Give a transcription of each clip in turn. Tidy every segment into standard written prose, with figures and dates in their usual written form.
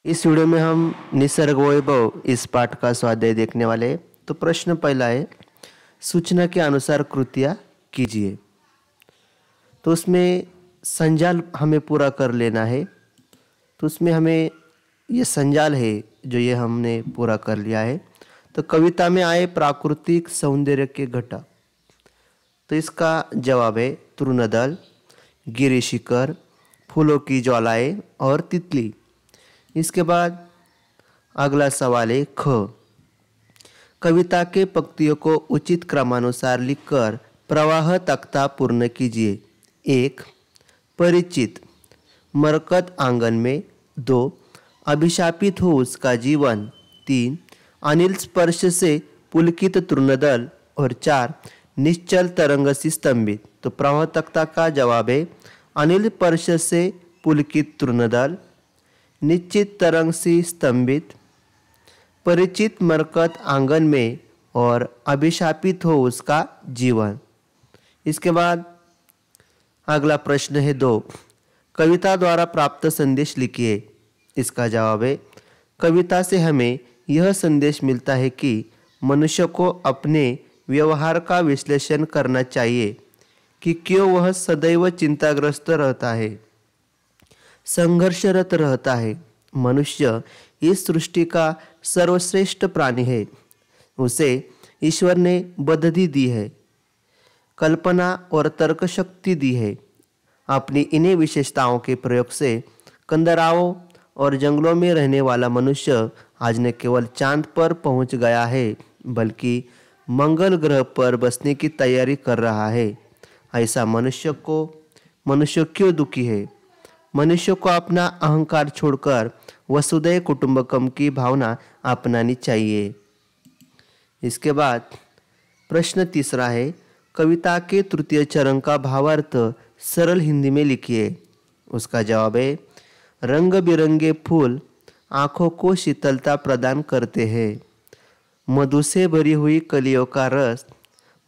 इस वीडियो में हम निसर्ग वैभव इस पाठ का स्वाध्याय देखने वाले हैं। तो प्रश्न पहला है, सूचना के अनुसार कृतियाँ कीजिए। तो उसमें संजाल हमें पूरा कर लेना है। तो उसमें हमें ये संजाल है जो ये हमने पूरा कर लिया है। तो कविता में आए प्राकृतिक सौंदर्य के घटक, तो इसका जवाब है तृणदल, गिरिशिखर, फूलों की ज्वालाएं और तितली। इसके बाद अगला सवाल है ख, कविता के पंक्तियों को उचित क्रमानुसार लिखकर प्रवाह तख्ता पूर्ण कीजिए। 1. परिचित, मरकत आंगन में। 2. अभिशापित हो उसका जीवन। 3. अनिल स्पर्श से पुलकित तृणदल। और 4. निश्चल तरंग से स्तंभित। तो प्रवाह तख्ता का जवाब है अनिल स्पर्श से पुलकित तृणदल, निश्चित तरंग से स्तंभित, परिचित मरकत आंगन में और अभिशापित हो उसका जीवन। इसके बाद अगला प्रश्न है 2, कविता द्वारा प्राप्त संदेश लिखिए। इसका जवाब है कविता से हमें यह संदेश मिलता है कि मनुष्य को अपने व्यवहार का विश्लेषण करना चाहिए कि क्यों वह सदैव चिंताग्रस्त रहता है, संघर्षरत रहता है। मनुष्य इस सृष्टि का सर्वश्रेष्ठ प्राणी है। उसे ईश्वर ने बुद्धि दी है, कल्पना और तर्क शक्ति दी है। अपनी इन्हीं विशेषताओं के प्रयोग से कंदराओं और जंगलों में रहने वाला मनुष्य आज न केवल चांद पर पहुंच गया है बल्कि मंगल ग्रह पर बसने की तैयारी कर रहा है। ऐसा मनुष्य क्यों दुखी है? मनुष्य को अपना अहंकार छोड़कर वसुधैव कुटुंबकम की भावना अपनानी चाहिए। इसके बाद प्रश्न तीसरा है, कविता के तृतीय चरण का भावार्थ सरल हिंदी में लिखिए। उसका जवाब है रंग बिरंगे फूल आँखों को शीतलता प्रदान करते हैं। मधु से भरी हुई कलियों का रस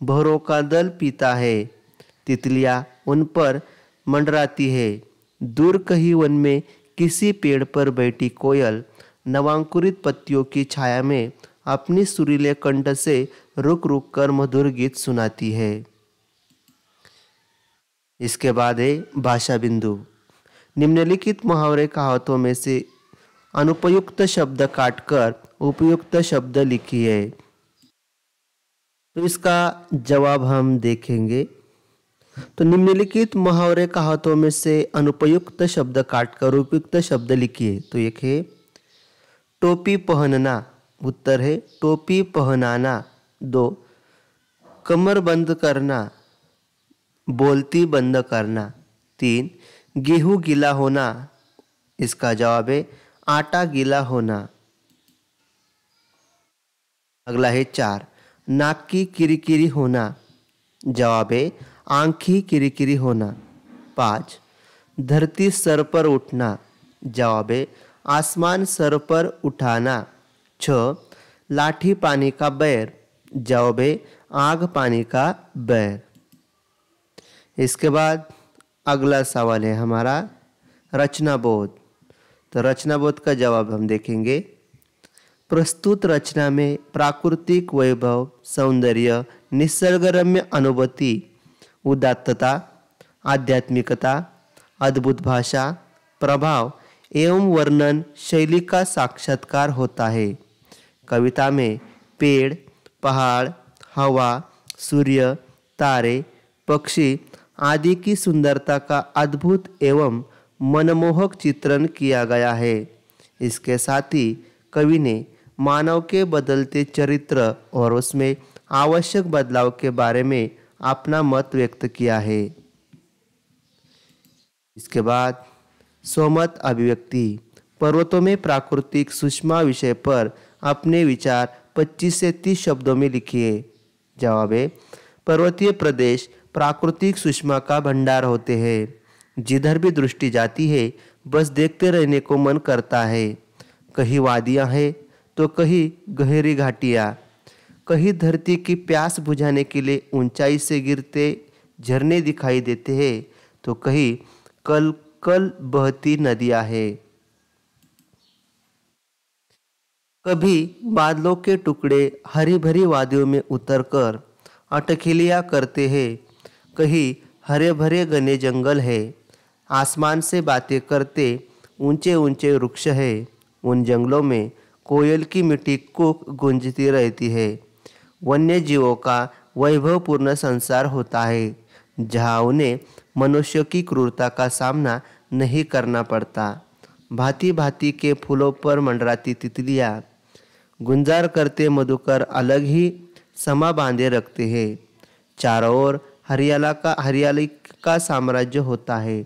भौरों का दल पीता है। तितलियाँ उन पर मंडराती है। दूर कहीं वन में किसी पेड़ पर बैठी कोयल नवांकुरित पत्तियों की छाया में अपनी सुरीले कंठ से रुक रुक कर मधुर गीत सुनाती है। इसके बाद है भाषा बिंदु। निम्नलिखित मुहावरे कहावतों में से अनुपयुक्त शब्द काटकर उपयुक्त शब्द लिखिए। तो इसका जवाब हम देखेंगे। तो निम्नलिखित मुहावरे कहावतों में से अनुपयुक्त शब्द काटकर उपयुक्त शब्द लिखिए। तो एक है टोपी पहनना, उत्तर है टोपी पहनाना। 2. कमर बंद करना, बोलती बंद करना। 3. गेहूं गीला होना, इसका जवाब है आटा गीला होना। अगला है 4. नाक की किरिकिरी होना, जवाब है आँखी किरिकिरी होना। 5. धरती सर पर उठना, जवाब है आसमान सर पर उठाना। 6. लाठी पानी का बैर, जवाब है आग पानी का बैर। इसके बाद अगला सवाल है हमारा रचनाबोध। तो रचनाबोध का जवाब हम देखेंगे। प्रस्तुत रचना में प्राकृतिक वैभव, सौंदर्य, निसर्गरम्य अनुभूति, उदात्तता, आध्यात्मिकता, अद्भुत भाषा, प्रभाव एवं वर्णन शैली का साक्षात्कार होता है। कविता में पेड़, पहाड़, हवा, सूर्य, तारे, पक्षी आदि की सुंदरता का अद्भुत एवं मनमोहक चित्रण किया गया है। इसके साथ ही कवि ने मानव के बदलते चरित्र और उसमें आवश्यक बदलाव के बारे में अपना मत व्यक्त किया है। इसके बाद स्वमत अभिव्यक्ति। पर्वतों में प्राकृतिक सुषमा विषय पर अपने विचार 25 से 30 शब्दों में लिखिए। जवाब है पर्वतीय प्रदेश प्राकृतिक सुषमा का भंडार होते हैं। जिधर भी दृष्टि जाती है बस देखते रहने को मन करता है। कहीं वादियाँ हैं तो कहीं गहरी घाटियाँ, कहीं धरती की प्यास बुझाने के लिए ऊंचाई से गिरते झरने दिखाई देते हैं तो कहीं कल कल बहती नदियाँ हैं। कभी बादलों के टुकड़े हरी भरी वादियों में उतरकर अटखेलियाँ करते हैं, कहीं हरे भरे घने जंगल है, आसमान से बातें करते ऊंचे ऊंचे वृक्ष है। उन जंगलों में कोयल की मीठी कूक गूंजती रहती है। वन्य जीवों का वैभवपूर्ण संसार होता है, जहाँ उन्हें मनुष्य की क्रूरता का सामना नहीं करना पड़ता। भांति भांति के फूलों पर मंडराती तितलियाँ गुंजार करते मधुकर अलग ही समा बांधे रखते हैं। चारों ओर हरियाली का साम्राज्य होता है,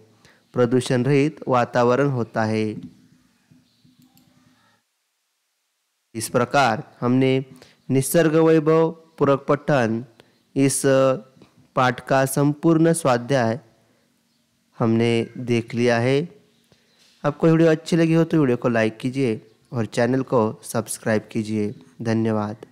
प्रदूषण रहित वातावरण होता है। इस प्रकार हमने निसर्ग वैभव पूरक पठन इस पाठ का संपूर्ण स्वाध्याय हमने देख लिया है। आपको वीडियो अच्छी लगी हो तो वीडियो को लाइक कीजिए और चैनल को सब्सक्राइब कीजिए। धन्यवाद।